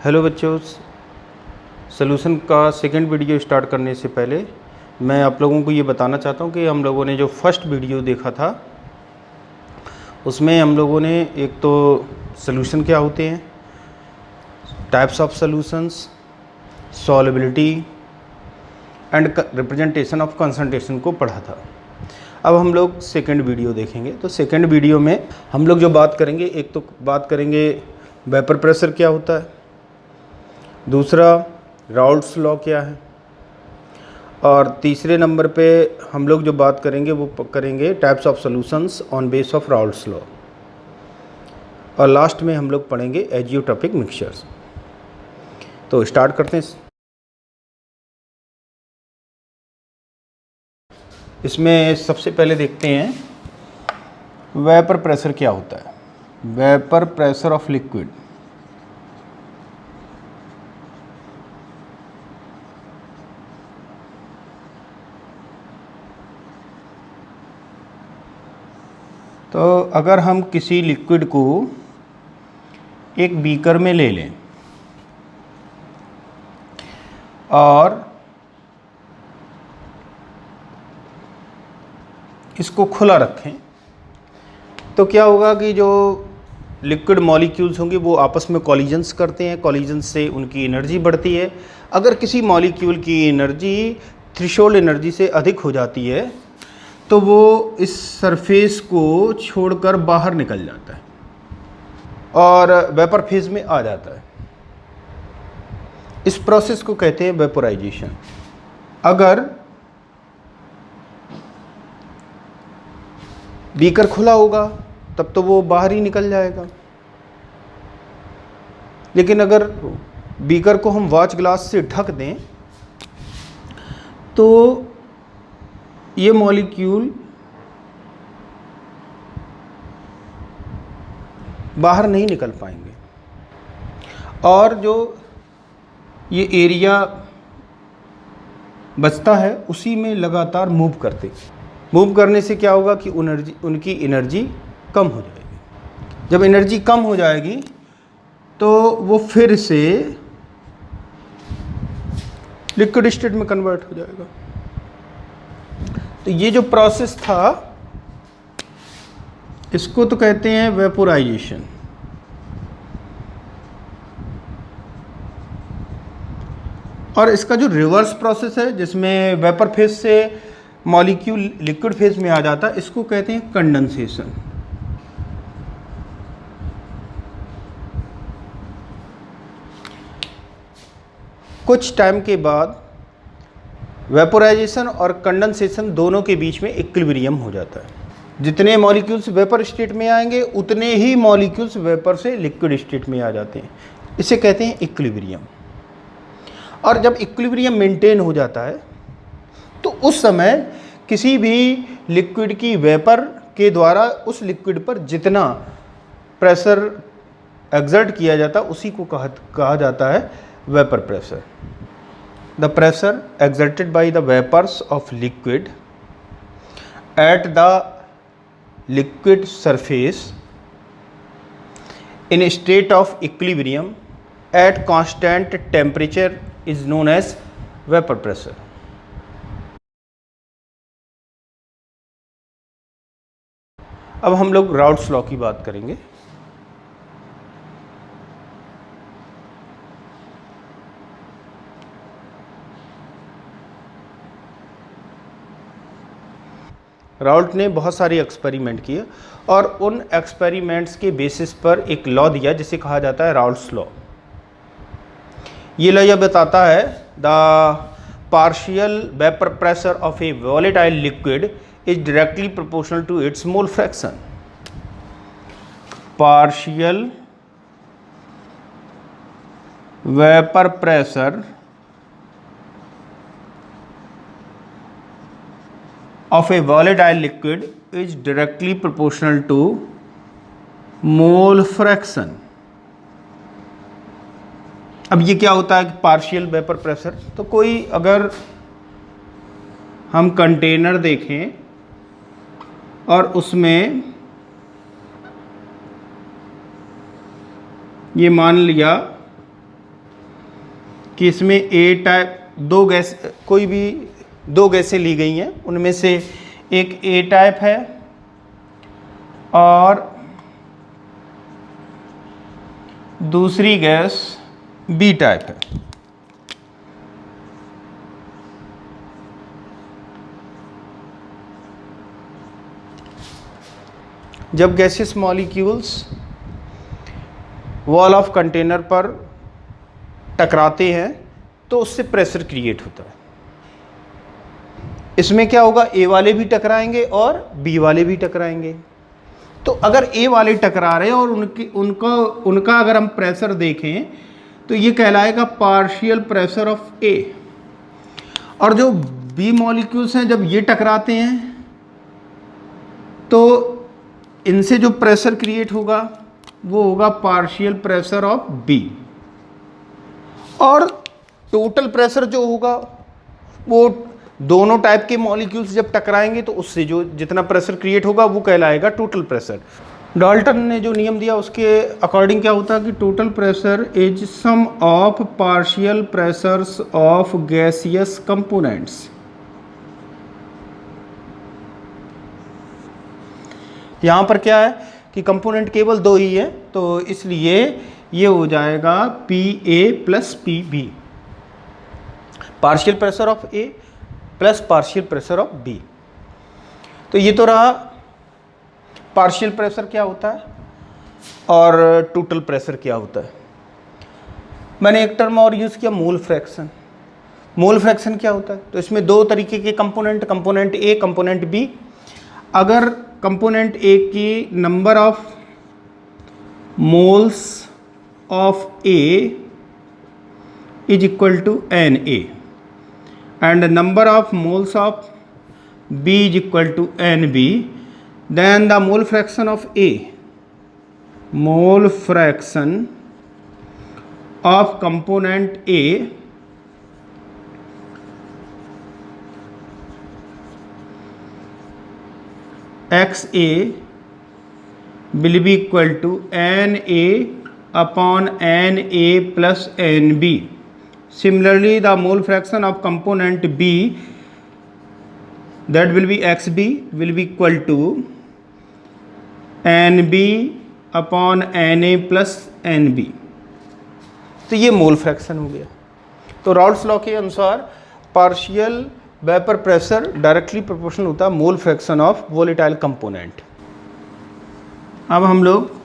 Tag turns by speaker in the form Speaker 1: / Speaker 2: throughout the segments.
Speaker 1: Hello बच्चों, solution का second video start करने से पहले मैं आप लोगों को ये बताना चाहता हूँ कि हम लोगों ने जो फर्स्ट वीडियो देखा था उसमें हम लोगों ने एक तो सॉल्यूशन क्या होते हैं, types of solutions, solubility and representation of concentration को पढ़ा था। अब हम लोग सेकंड वीडियो देखेंगे। तो सेकंड वीडियो में हम लोग जो बात करेंगे, एक तो बात करेंगे वेपर प्रेशर क्या होता है, दूसरा राउल्ट्स लॉ क्या है, और तीसरे नंबर पे हम लोग जो बात करेंगे वो करेंगे types of solutions on base of Raoult's law, और लास्ट में हम लोग पढ़ेंगे एजियोट्रॉपिक मिक्सचर्स। तो स्टार्ट करते हैं। इसमें सबसे पहले देखते हैं वेपर प्रेशर क्या होता है। Vapour pressure of liquid. तो अगर हम किसी लिक्विड को एक बीकर में ले लें और इसको खुला रखें तो क्या होगा कि जो लिक्विड मॉलिक्यूल्स होंगे वो आपस में कॉलिजन्स करते हैं, कॉलिजन से उनकी एनर्जी बढ़ती है। अगर किसी मॉलिक्यूल की एनर्जी थ्रेशोल्ड एनर्जी से अधिक हो जाती है तो वो इस सरफेस को छोड़कर बाहर निकल जाता है और वेपर फेज में आ जाता है। इस प्रोसेस को कहते हैं वेपोराइजेशन। अगर बीकर खुला होगा तब तो वो बाहर ही निकल जाएगा, लेकिन अगर बीकर को हम वॉच ग्लास से ढक दें तो ये मॉलिक्यूल बाहर नहीं निकल पाएंगे और जो ये एरिया बचता है उसी में लगातार मूव करने से क्या होगा कि उनकी एनर्जी कम हो जाएगी। जब एनर्जी कम हो जाएगी तो वो फिर से लिक्विड स्टेट में कन्वर्ट हो जाएगा। तो ये जो प्रोसेस था इसको तो कहते हैं वेपोराइजेशन। और इसका जो रिवर्स प्रोसेस है जिसमें वेपर फेज से मॉलिक्यूल लिक्विड फेज में आ जाता है, इसको कहते हैं कंडेंसेशन। कुछ टाइम के बाद वेपोराइजेशन और कंडेंसेशन दोनों के बीच में इक्विलिब्रियम हो जाता है। जितने मॉलिक्यूल्स वेपर स्टेट में आएंगे उतने ही मॉलिक्यूल्स वेपर से लिक्विड स्टेट में आ जाते हैं। इसे कहते हैं इक्विलिब्रियम। और जब इक्विलिब्रियम मेंटेन हो जाता है तो उस समय किसी भी लिक्विड की वेपर के द्वारा उस लिक्विड पर जितना प्रेशर एक्सर्ट किया जाता है उसी को कहा जाता है vapour pressure. The pressure exerted by the vapors of liquid at the liquid surface in a state of equilibrium at constant temperature is known as vapor pressure. अब हम लोग राउल्ट्स लॉ की बात करेंगे। राउल्ट ने बहुत सारे एक्सपेरिमेंट किए और उन एक्सपेरिमेंट्स के बेसिस पर एक लॉ दिया जिसे कहा जाता है राउल्ट्स लॉ। ये लॉ यह बताता है the partial vapour pressure of a volatile liquid is directly proportional to its mole fraction. Partial vapour pressure of a volatile liquid is directly proportional to mole fraction। अब ये क्या होता है partial vapour pressure? तो कोई अगर हम container देखें और उसमें ये मान लिया कि इसमें ए टाइप दो गैस, कोई भी दो गैसें ली गई हैं, उनमें से एक ए टाइप है और दूसरी गैस बी टाइप है। जब gaseous molecules wall of container पर टकराते हैं तो उससे प्रेशर क्रिएट होता है। इसमें क्या होगा, ए वाले भी टकराएंगे और बी वाले भी टकराएंगे। तो अगर ए वाले टकरा रहे हैं और उनका अगर हम प्रेशर देखें तो ये कहलाएगा पार्शियल प्रेशर ऑफ ए। और जो बी मॉलिक्यूल्स हैं जब ये टकराते हैं तो इनसे जो प्रेशर क्रिएट होगा वो होगा पार्शियल प्रेशर ऑफ बी। और टोटल प्रेशर जो होगा वो दोनों टाइप के मॉलिक्यूल्स जब टकराएंगे तो उससे जो जितना प्रेशर क्रिएट होगा वो कहलाएगा टोटल प्रेशर। डाल्टन ने जो नियम दिया उसके अकॉर्डिंग क्या होता है कि total pressure is sum of partial pressures of gaseous components. यहाँ पर क्या है कि कंपोनेंट केवल दो ही है, तो इसलिए ये हो जाएगा P A plus P B, partial pressure of A plus partial pressure of B. तो ये तो रहा पार्शियल प्रेशर क्या होता है और टोटल प्रेशर क्या होता है। मैंने एक टर्म और यूज़ किया, मोल फ्रैक्शन। मोल फ्रैक्शन क्या होता है, तो इसमें दो तरीके के कंपोनेंट ए कंपोनेंट बी। अगर कंपोनेंट ए की number of moles of A is equal to N A and number of moles of B is equal to NB, then the mole fraction of A, mole fraction of component A XA will be equal to NA upon NA plus NB. Similarly, the mole fraction of component B, that will be XB, will be equal to NB upon NA plus NB. तो ये mole fraction हो गया। तो Raoult's law के अनुसार partial vapour pressure directly proportional होता है मोल fraction of volatile component. अब हम लोग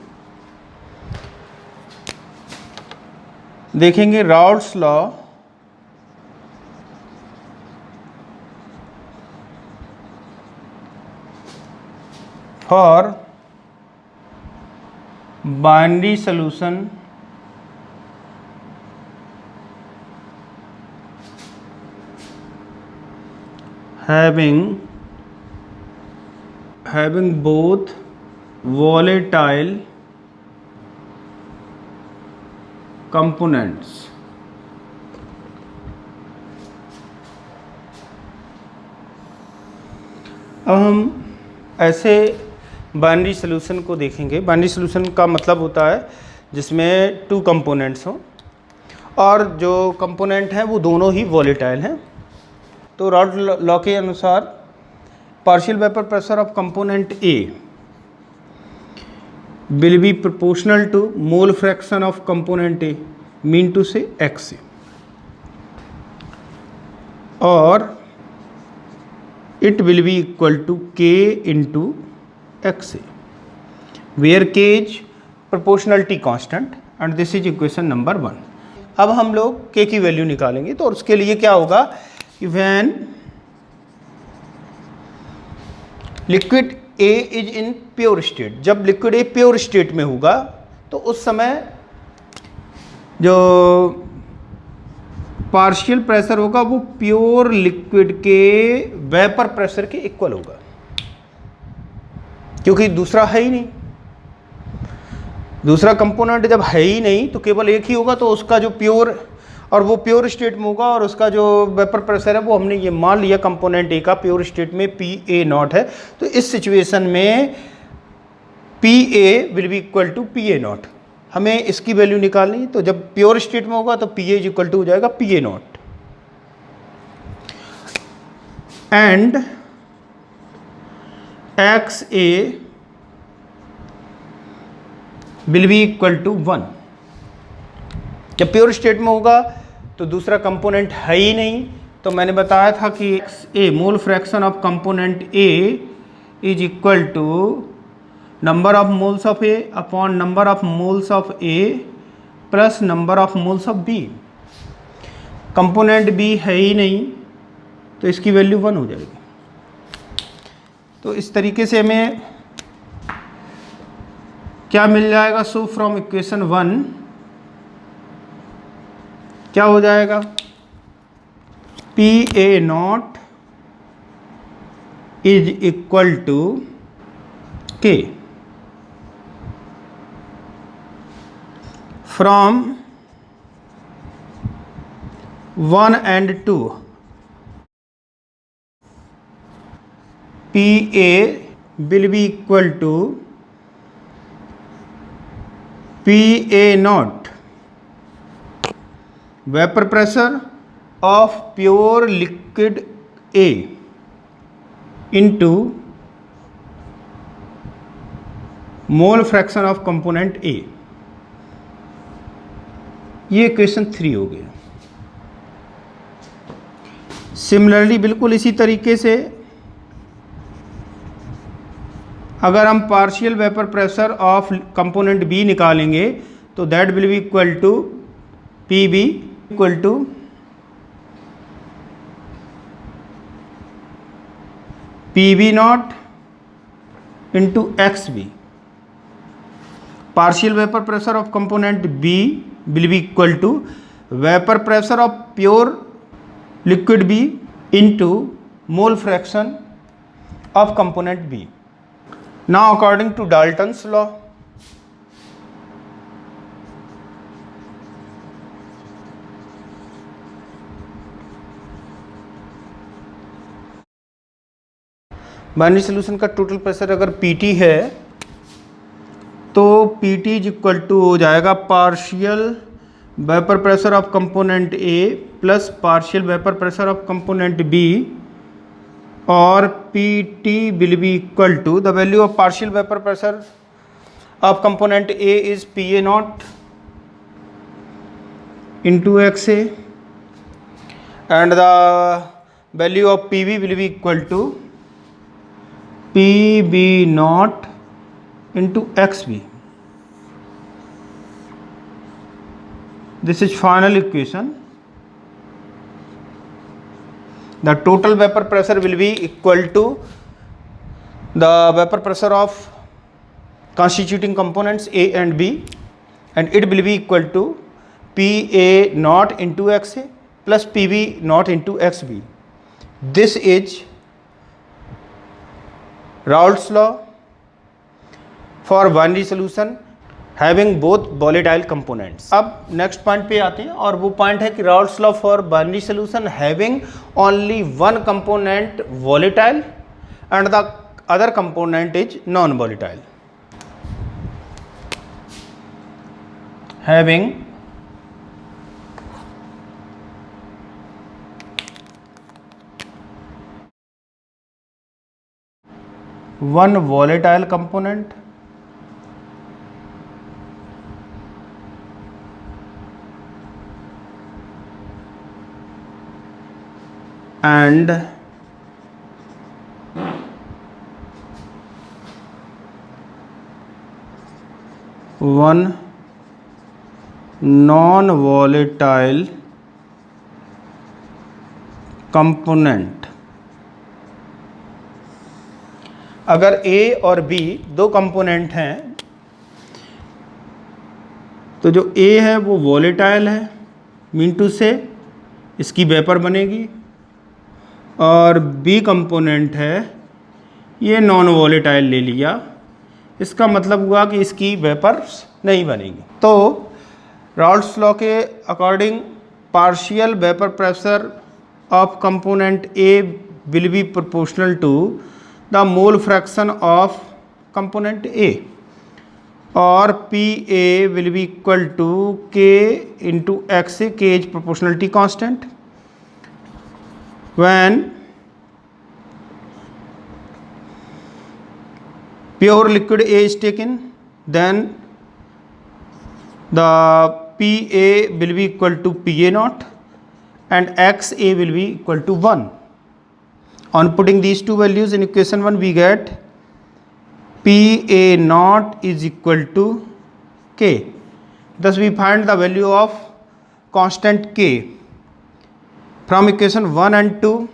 Speaker 1: देखेंगे Raoult's law for binary solution having both volatile components। अब हम ऐसे बाइनरी सॉल्यूशन को देखेंगे। बाइनरी सॉल्यूशन का मतलब होता है जिसमें टू कंपोनेंट्स हों और जो कंपोनेंट हैं वो दोनों ही वॉलेटाइल हैं। तो राउल्ट लॉ के अनुसार partial vapour pressure of component A will be proportional to mole fraction of component A, mean to से एक्स ए, और it will be equal to K into XA, where K is proportionality constant and this is equation number 1। अब हम लोग K की value निकालेंगे। तो उसके लिए क्या होगा कि when liquid A is in pure state, जब liquid A pure state में होगा तो उस समय जो पार्शियल प्रेशर होगा वो प्योर लिक्विड के वेपर प्रेशर के इक्वल होगा, क्योंकि दूसरा है ही नहीं। दूसरा कंपोनेंट जब है ही नहीं तो केवल एक ही होगा, तो उसका जो प्योर और वो प्योर स्टेट में होगा और उसका जो वेपर प्रेशर है वो हमने ये मान लिया कंपोनेंट ए का प्योर स्टेट में PA0 है। तो इस सिचुएशन में PA will be equal to PA0। हमें इसकी वैल्यू निकालनी, तो जब प्योर स्टेट में होगा तो P A is equal to हो जाएगा P A not, and X A will be equal to 1। जब प्योर स्टेट में होगा तो दूसरा कंपोनेंट है ही नहीं, तो मैंने बताया था कि X A mole fraction of component A is equal to number of moles of A upon number of moles of A plus number of moles of B. Component B है ही नहीं तो इसकी वैल्यू 1 हो जाएगी। तो इस तरीके से हमें क्या मिल जाएगा? सो फ्रॉम इक्वेशन 1 क्या हो जाएगा? P A not is equal to K from 1 and 2 P A will be equal to P A not vapour pressure of pure liquid A into mole fraction of component A. ये question 3 हो गया। Similarly बिल्कुल इसी तरीके से अगर हम partial vapour pressure of component B निकालेंगे तो that will be equal to P B equal to P B not into X B. Partial vapour pressure of component B will be equal to vapour pressure of pure liquid B into mole fraction of component B. Now according to Dalton's law, binary solution का total pressure अगर PT है तो PT is equal to हो जाएगा partial vapour pressure of component A plus partial vapour pressure of component B, और PT will be equal to the value of partial vapour pressure of component A is P A not into X A, and the value of P B will be equal to P B not into xb. This is final equation. The total vapor pressure will be equal to the vapor pressure of constituting components A and B, and it will be equal to PA naught into XA plus PB naught into XB. This is Raoult's law for binary solution having both volatile components. अब next point पे आते हैं, और वो point है कि Raoult's law for binary solution having only one component volatile and the other component is non volatile. Having one volatile component and one non-volatile component। अगर A और B दो कंपोनेंट हैं तो जो A है वो वॉलेटाइल है, मीन टू से इसकी वेपर बनेगी, और B कंपोनेंट है ये नॉन वॉलेटाइल ले लिया, इसका मतलब हुआ कि इसकी वेपर्स नहीं बनेगी। तो राउल्ट्स लॉ के according partial vapour pressure of component A will be proportional to the mole fraction of component A। or PA will be equal to K into XA. K is proportionality constant. When pure liquid A is taken, then the PA will be equal to PA naught and XA will be equal to 1. On putting these two values in equation 1, we get PA naught is equal to K. Thus we find the value of constant K from equation 1 and 2.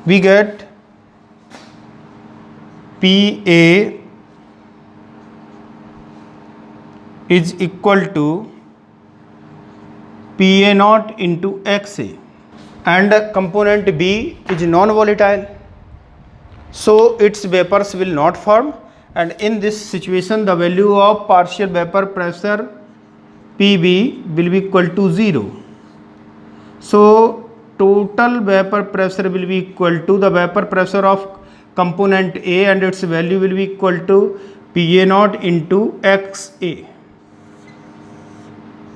Speaker 1: We get PA is equal to PA naught into XA, and component B is non-volatile, so its vapors will not form, and in this situation the value of partial vapor pressure PB will be equal to 0. So total vapor pressure will be equal to the vapor pressure of component A, and its value will be equal to PA naught into XA.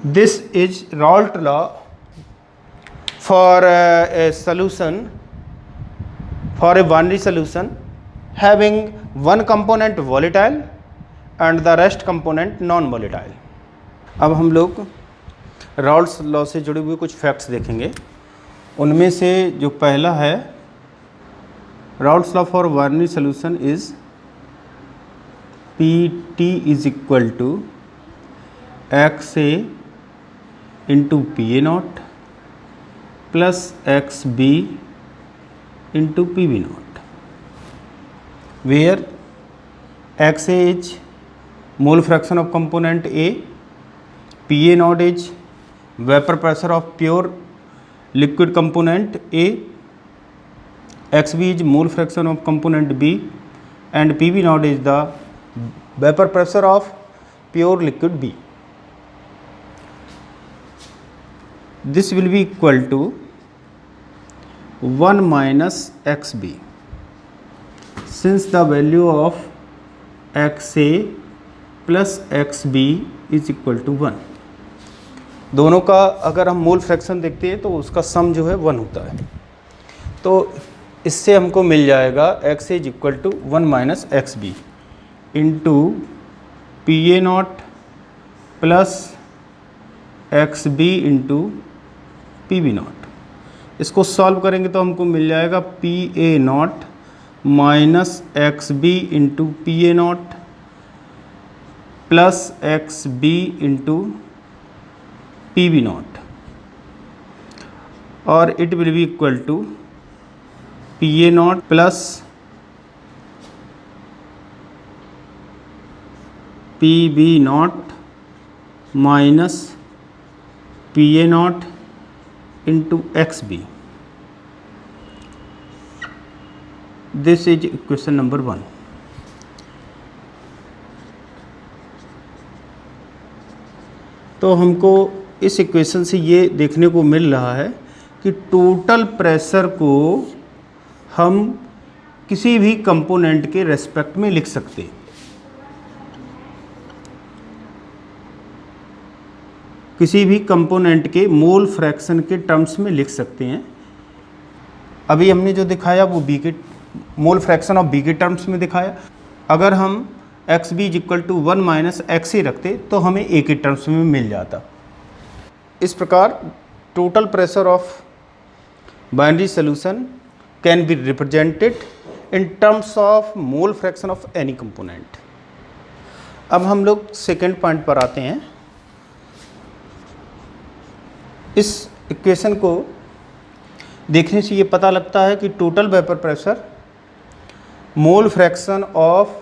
Speaker 1: This is Raoult law for a solution, for a binary solution having one component volatile and the rest component non-volatile. अब हम लोग Raoult's law से जुड़े हुए कुछ facts देखेंगे। उनमें से जो पहला है, Raoult's law for binary solution is PT is equal to XA into PA naught plus XB into PB naught, where XA is mole fraction of component A, PA naught is vapor pressure of pure liquid component A, XB is mole fraction of component B, and PB naught is the vapor pressure of pure liquid B. This will be equal to 1 minus XB, since the value of XA plus XB is equal to 1. दोनों का अगर हम mole fraction देखते हैं तो उसका सम जो है 1 होता है, तो इससे हमको मिल जाएगा XA is equal to 1 minus XB into PA not plus XB into PB not. इसको सॉल्व करेंगे तो हमको मिल जाएगा PA not minus XB into PA not plus XB into PB not, और it will be equal to PA not plus PB not minus PA not into XB. This is equation number 1. तो हमको इस equation से ये देखने को मिल रहा है कि टोटल प्रेशर को हम किसी भी कंपोनेंट के रेस्पेक्ट में लिख सकते हैं, किसी भी कंपोनेंट के मोल फ्रैक्शन के टर्म्स में लिख सकते हैं। अभी हमने जो दिखाया वो बी के मोल फ्रैक्शन ऑफ बी के टर्म्स में दिखाया। अगर हम XB is equal to 1 minus XA रखते तो हमें A के टर्म्स में मिल जाता। इस प्रकार total pressure of binary solution can be represented in terms of mole fraction of any component. अब हम लोग सेकेंड पॉइंट पर आते हैं। इस इक्वेशन को देखने से ये पता लगता है कि total vapour pressure mole fraction of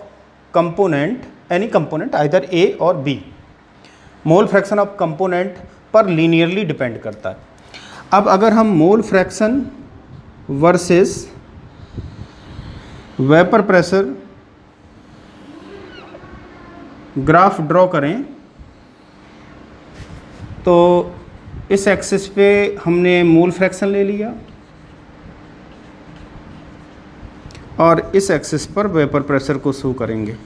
Speaker 1: component, any component either A और B, mole fraction of component पर लीनियरली डिपेंड करता है। अब अगर हम mole fraction versus vapour pressure graph draw करें तो इस एक्सिस पे हमने मोल फ्रैक्शन ले लिया और इस एक्सिस पर वेपर प्रेशर को शो करेंगे।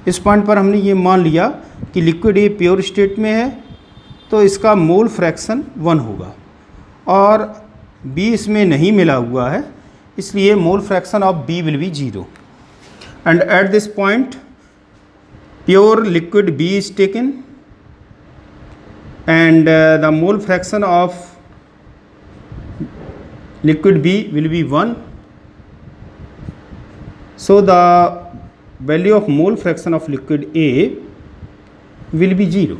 Speaker 1: इस पॉइंट पर हमने ये मान लिया कि लिक्विड ए प्योर स्टेट में है तो इसका मोल फ्रैक्शन 1 होगा और बी इसमें नहीं मिला हुआ है, इसलिए mole fraction of B will be 0 and at this point pure liquid B is taken and the mole fraction of liquid B will be 1. So the value of mole fraction of liquid A will be 0.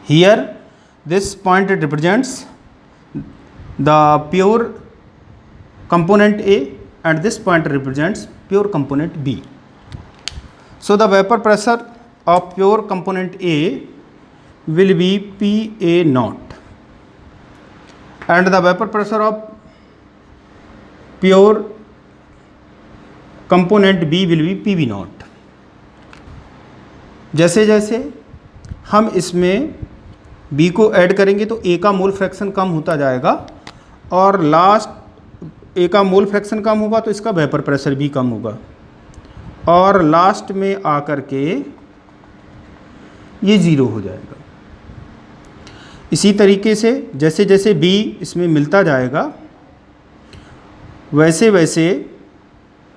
Speaker 1: Here this point represents the pure component A and this point represents pure component B. So the vapor pressure of pure component A will be PA naught and the vapor pressure of pure component B will be PB naught. जैसे जैसे हम इसमें B को add करेंगे तो A का mole fraction कम होता जाएगा और लास्ट A का मोल फ्रैक्शन कम होगा तो इसका वेपर प्रेशर भी कम होगा और लास्ट में आकर के ये 0 हो जाएगा। इसी तरीके से जैसे जैसे B इसमें मिलता जाएगा वैसे वैसे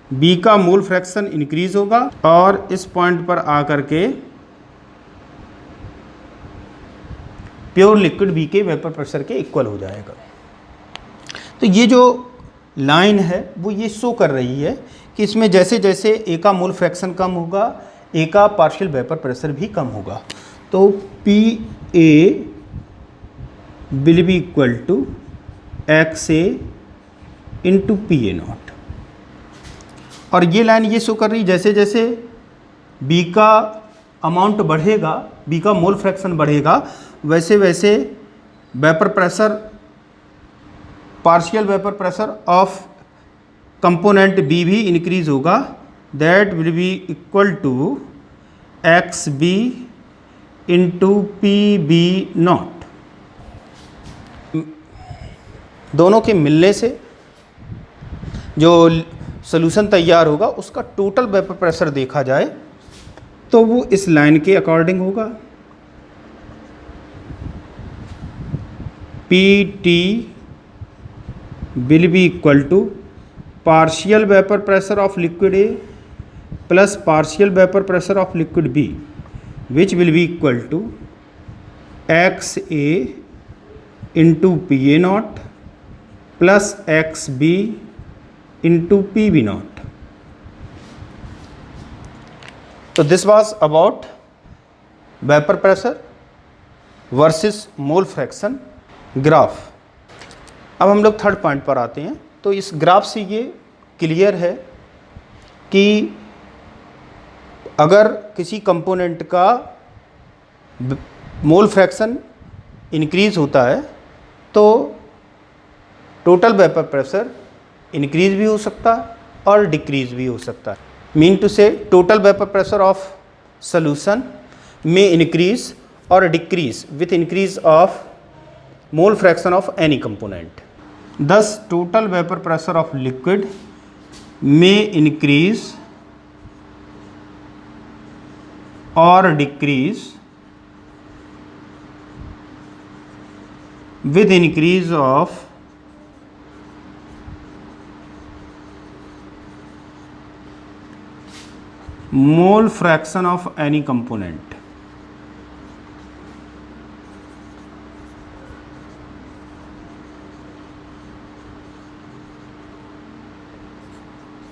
Speaker 1: B का मोल फ्रैक्शन इंक्रीज होगा और इस पॉइंट पर आकर के प्योर लिक्विड B के वेपर प्रेशर के इक्वल हो जाएगा। तो ये जो लाइन है वो ये शो कर रही है कि इसमें जैसे जैसे A का मोल फ्रैक्शन कम होगा A का पार्शियल वेपर प्रेशर भी कम होगा। तो PA will be equal to XA into PA naught और ये लाइन ये शो कर रही जैसे जैसे B का अमाउंट बढ़ेगा, B का मोल फ्रैक्शन बढ़ेगा वैसे वैसे vapour pressure partial vapour pressure of component B भी इंक्रीज होगा। That will be equal to XB into PB naught। दोनों के मिलने से जो सॉल्यूशन तैयार होगा उसका टोटल वेपर प्रेशर देखा जाए तो वो इस लाइन के अकॉर्डिंग होगा। PT will be equal to partial vapor pressure of liquid A plus partial vapor pressure of liquid B, which will be equal to XA into PA naught plus XB into PB naught. So this was about vapor pressure versus mole fraction graph. अब हम लोग third point पर आते हैं। तो इस graph से ये क्लियर है कि अगर किसी कंपोनेंट का मोल फ्रैक्शन इंक्रीज होता है तो टोटल वेपर प्रेशर इंक्रीज भी हो सकता है और डिक्रीज भी हो सकता है। मीन टू से total vapour pressure of solution में इंक्रीज और decrease with increase of mole fraction of any component. Thus total vapor pressure of liquid may increase or decrease with increase of mole fraction of any component.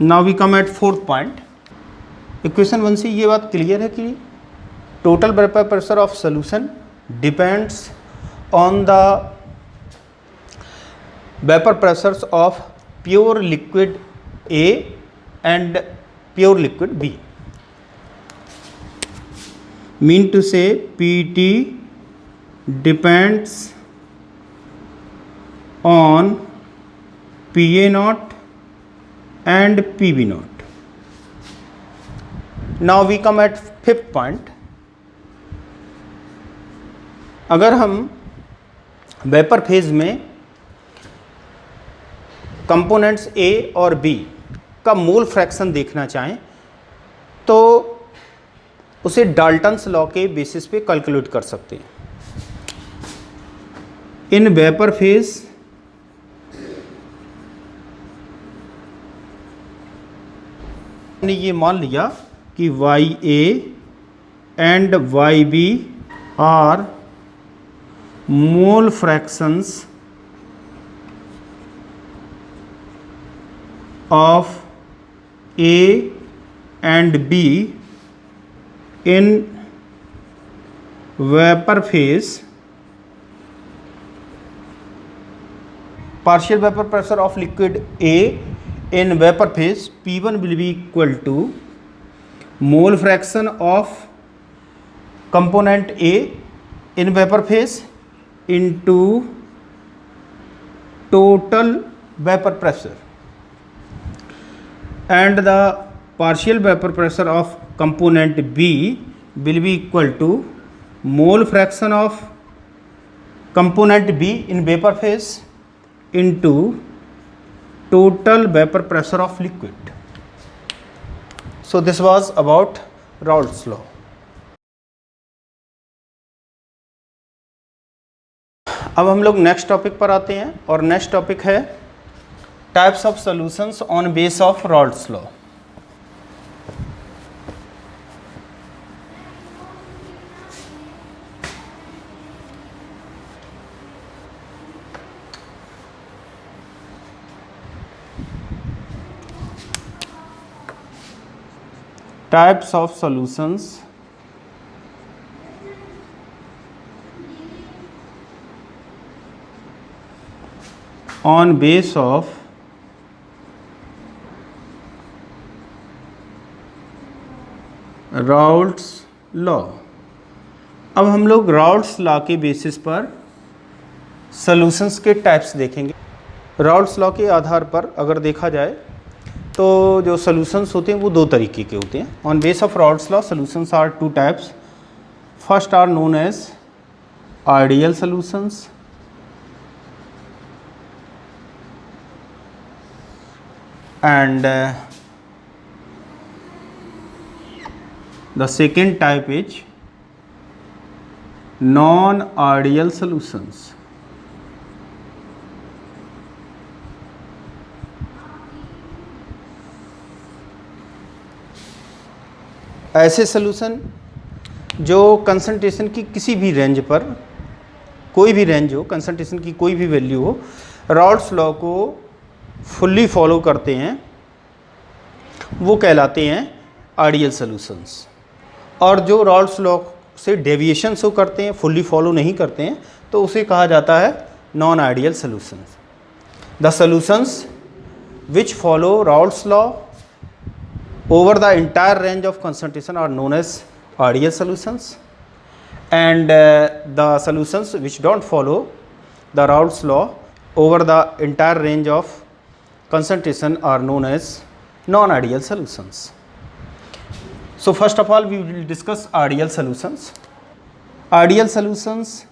Speaker 1: Now we come at fourth point. Equation 1 से ये बात clear है कि total vapour pressure of solution depends on the vapour pressures of pure liquid A and pure liquid B। Mean to say PT depends on PA naught and PB naught. Now we come at fifth point. अगर हम vapour phase में components ए और B का mole fraction देखना चाहें तो उसे Dalton's law के बेसिस पे कैलकुलेट कर सकते हैं। इन वेपर फेज ने ये मान लिया कि Y A and Y B are mole fractions of A and B in vapor phase, partial vapor pressure of liquid A in vapor phase P1 will be equal to mole fraction of component A in vapor phase into total vapor pressure, and the partial vapor pressure of component B will be equal to mole fraction of component B in vapor phase into total vapor pressure of liquid. So this was about Raoult's law. अब हम लोग next topic पर आते हैं और next topic है types of solutions on base of Raoult's law. Types of solutions on base of Raoult's law. अब हम लोग Raoult's law के बेसिस पर सॉल्यूशंस के टाइप्स देखेंगे। Raoult's law के आधार पर अगर देखा जाए तो जो सॉल्यूशंस होते हैं वो दो तरीके के होते हैं। On base of Raoult's law solutions are two types. First are known as ideal solutions and the second type is non ideal solutions. ऐसे सॉल्यूशन जो कंसंट्रेशन की किसी भी रेंज पर, कोई भी रेंज हो, कंसंट्रेशन की कोई भी वैल्यू हो, Raoult's लॉ को फुल्ली फॉलो करते हैं, वो कहलाते हैं आइडियल सॉल्यूशंस। और जो Raoult's लॉ से डेविएशन शो करते हैं, फुल्ली फॉलो नहीं करते हैं, तो उसे कहा जाता है non ideal solutions. The solutions which follow Raoult's law over the entire range of concentration are known as ideal solutions, and the solutions which don't follow the Raoult's law over the entire range of concentration are known as non-ideal solutions. So first of all we will discuss ideal solutions. Ideal solutions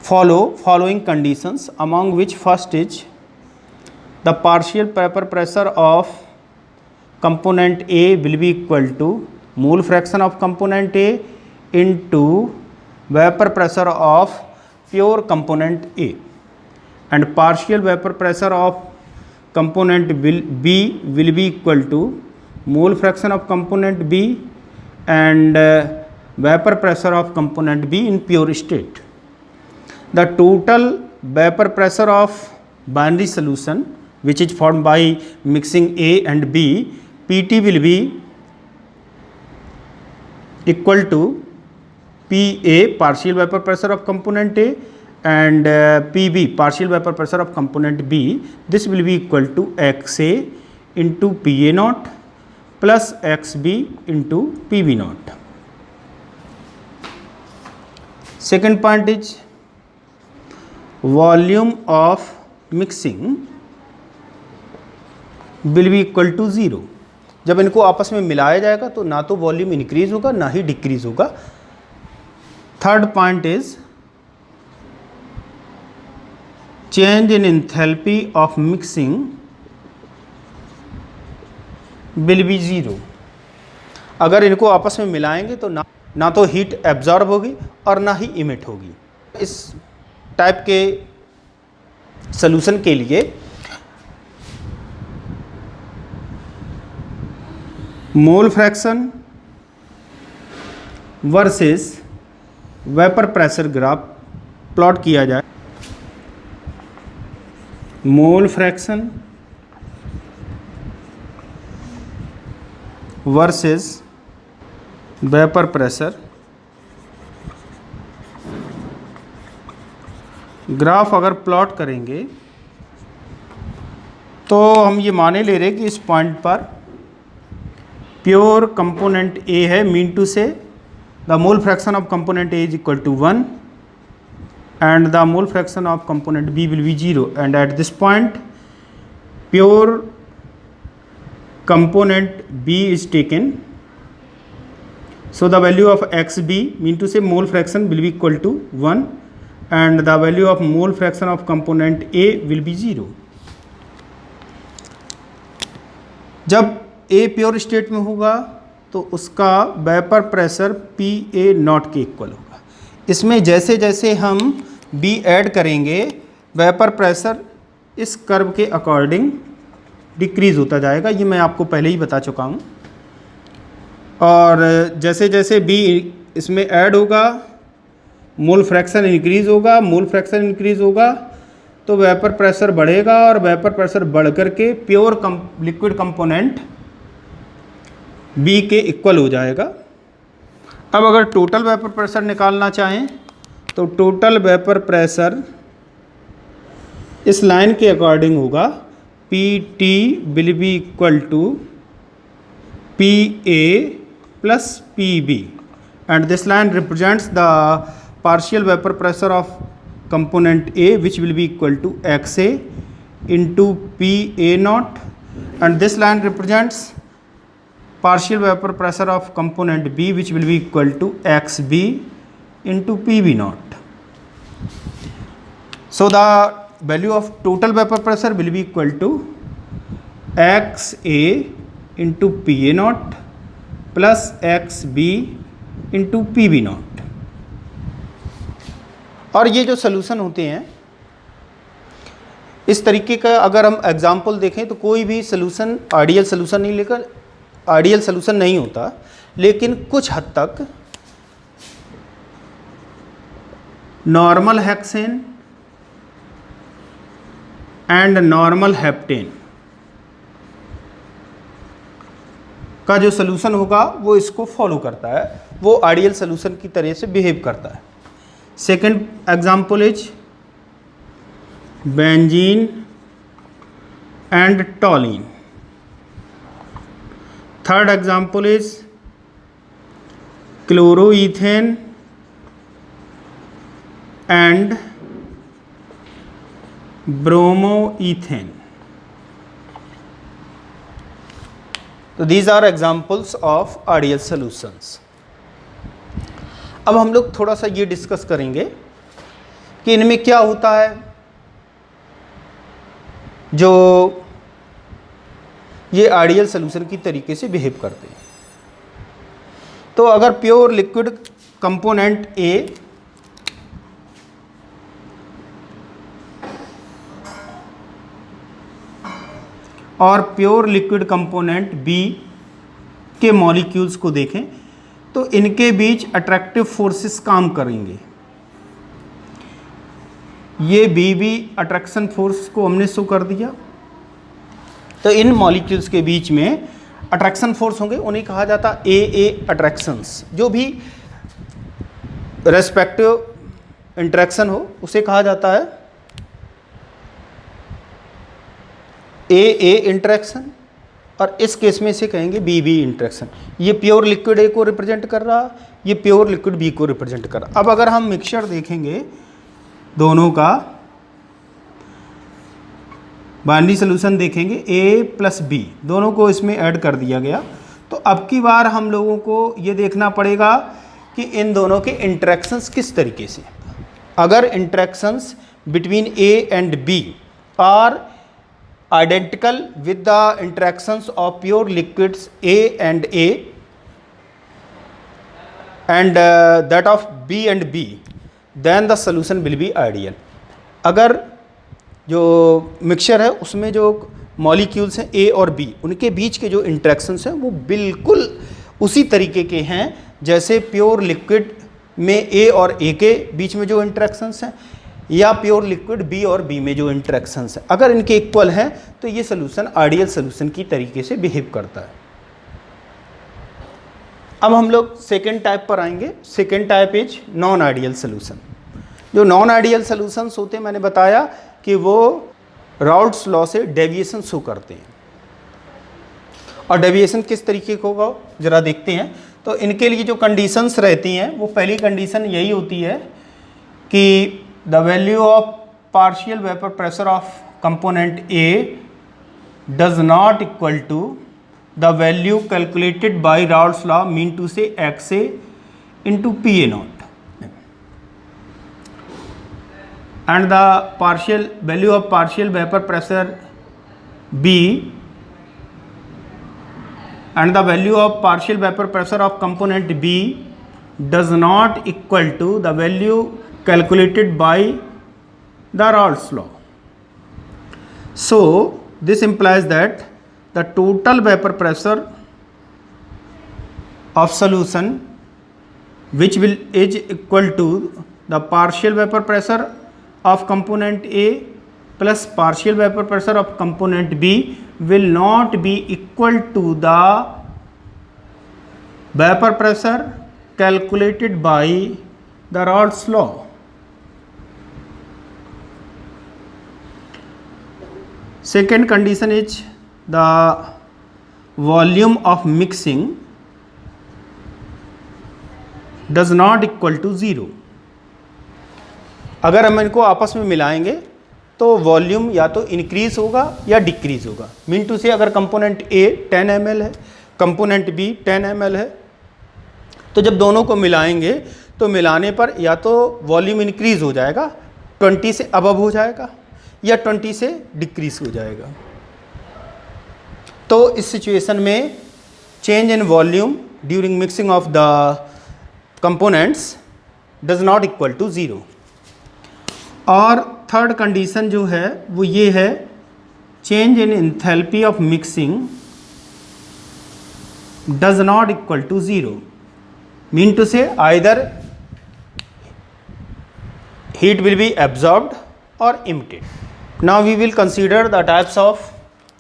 Speaker 1: follow following conditions, among which first is the partial vapor pressure of component A will be equal to mole fraction of component A into vapor pressure of pure component A, and partial vapor pressure of component B will be equal to mole fraction of component B and vapor pressure of component B in pure state. The total vapor pressure of binary solution which is formed by mixing A and B, PT will be equal to PA partial vapor pressure of component A and PB partial vapor pressure of component B. This will be equal to XA into PA naught plus XB into PB naught. Second point is volume of mixing will be equal to 0. जब इनको आपस में मिलाया जाएगा तो ना तो volume increase होगा ना ही डिक्रीज होगा। Third point is change in enthalpy of mixing will be zero. अगर इनको आपस में मिलाएंगे तो ना तो हीट एब्जॉर्ब होगी और ना ही इमिट होगी। इस टाइप के सॉल्यूशन के लिए mole fraction versus vapour pressure graph plot किया जाए। Mole fraction versus vapour pressure graph अगर प्लॉट करेंगे तो हम ये माने ले रहे कि इस पॉइंट पर प्योर कंपोनेंट ए है, mean to say the mole fraction of component A is equal to 1 and the mole fraction of component B will be 0, and at this point pure component B is taken, so the value of xB mean to say mole fraction will be equal to 1 and the value of mole fraction of component A will be 0। जब A pure state में होगा तो उसका vapour pressure PA not के equal होगा। इसमें जैसे जैसे हम B ऐड करेंगे वेपर प्रेशर इस कर्व के अकॉर्डिंग डिक्रीज़ होता जाएगा, ये मैं आपको पहले ही बता चुका हूँ। और जैसे जैसे B इसमें ऐड होगा मोल फ्रैक्शन इंक्रीज़ होगा, मोल फ्रैक्शन इंक्रीज़ होगा तो वेपर प्रेशर बढ़ेगा और वेपर प्रेशर बढ़ कर के प्योर लिक्विड कंपोनेंट B के इक्वल हो जाएगा। अब अगर टोटल वेपर प्रेशर निकालना चाहें तो टोटल वेपर प्रेशर इस लाइन के अकॉर्डिंग होगा, PT will be equal to PA plus PB and this line represents the partial vapour pressure of component A which will be equal to XA into PA naught and this line represents partial vapor pressure of component B which will be equal to XB into PB naught. So the value of total vapor pressure will be equal to XA into PA naught plus XB into PB naught। और ये जो solution होते हैं इस तरीके का अगर हम एग्जाम्पल देखें तो कोई भी सॉल्यूशन आइडियल सॉल्यूशन नहीं लेकर आइडियल सॉल्यूशन नहीं होता, लेकिन कुछ हद तक normal hexane and normal heptane का जो सॉल्यूशन होगा वो इसको फॉलो करता है, वो आइडियल सॉल्यूशन की तरह से बिहेव करता है। Second example is benzene and टॉलिन। Third example is chloroethane and bromoethane। तो these are examples of ideal solutions। अब हम लोग थोड़ा सा ये डिस्कस करेंगे कि इनमें क्या होता है जो ये आइडियल सॉल्यूशन की तरीके से बिहेव करते हैं। तो अगर प्योर लिक्विड कंपोनेंट A और प्योर लिक्विड कंपोनेंट B के मॉलिक्यूल्स को देखें तो इनके बीच अट्रैक्टिव फोर्सेस काम करेंगे। ये BB अट्रैक्शन फोर्स को हमने शो कर दिया। तो इन मॉलिक्यूल्स के बीच में अट्रैक्शन फोर्स होंगे, उन्हें कहा जाता AA अट्रैक्शंस। जो भी रेस्पेक्टिव इंटरेक्शन हो उसे कहा जाता है AA इंटरेक्शन, और इस केस में इसे कहेंगे BB इंटरेक्शन। ये प्योर लिक्विड A को रिप्रेजेंट कर रहा, ये प्योर लिक्विड B को रिप्रेजेंट कर रहा। अब अगर हम मिक्सचर देखेंगे दोनों का, बाइनरी सोल्यूशन देखेंगे A प्लस B, दोनों को इसमें ऐड कर दिया गया। तो अब की बार हम लोगों को ये देखना पड़ेगा कि इन दोनों के इंटरेक्शंस किस तरीके से। अगर interactions between A and B are identical with the interactions of pure liquids A and that of B and B, then the solution will be ideal. अगर जो मिक्सचर है उसमें जो मॉलिक्यूल्स हैं A और B, उनके बीच के जो इंट्रैक्शंस हैं वो बिल्कुल उसी तरीके के हैं जैसे प्योर लिक्विड में A और A के बीच में जो इंट्रैक्शंस हैं या प्योर लिक्विड B और B में जो इंट्रैक्शंस हैं, अगर इनके इक्वल हैं तो ये सोल्यूशन आइडियल सोल्यूशन की तरीके से बिहेव करता है। अब हम लोग सेकेंड टाइप पर आएंगे। Second type is non ideal solution. जो नॉन आइडियल सोल्यूशंस होते हैं, मैंने बताया कि वो राउल्ट्स लॉ से डेविएशन शो करते हैं। और डेविएशन किस तरीके का होगा ज़रा देखते हैं। तो इनके लिए जो कंडीशंस रहती हैं वो पहली कंडीशन यही होती है कि the value of partial vapour pressure of component A does not equal to the value calculated by Raoult's law, mean to say XA into PA naught, and the partial value of partial vapor pressure B and the value of partial vapor pressure of component B does not equal to the value calculated by the Raoult's law. So this implies that the total vapor pressure of solution which is equal to the partial vapor pressure of component A plus partial vapor pressure of component B will not be equal to the vapor pressure calculated by the Raoult's law. Second condition is the volume of mixing does not equal to 0. अगर हम इनको आपस में मिलाएंगे तो volume या तो increase होगा या डिक्रीज होगा। मीन टू से अगर कंपोनेंट A 10 ml है, कंपोनेंट B 10 ml है, तो जब दोनों को मिलाएंगे तो मिलाने पर या तो वॉल्यूम इंक्रीज हो जाएगा, 20 से अबव हो जाएगा, या 20 से डिक्रीज हो जाएगा। तो इस सिचुएशन में change in volume during mixing of the components does not equal to 0। और थर्ड कंडीशन जो है वो ये है, change in enthalpy of mixing does not equal to 0। Mean to say either heat will be absorbed और emitted। Now we will consider the types of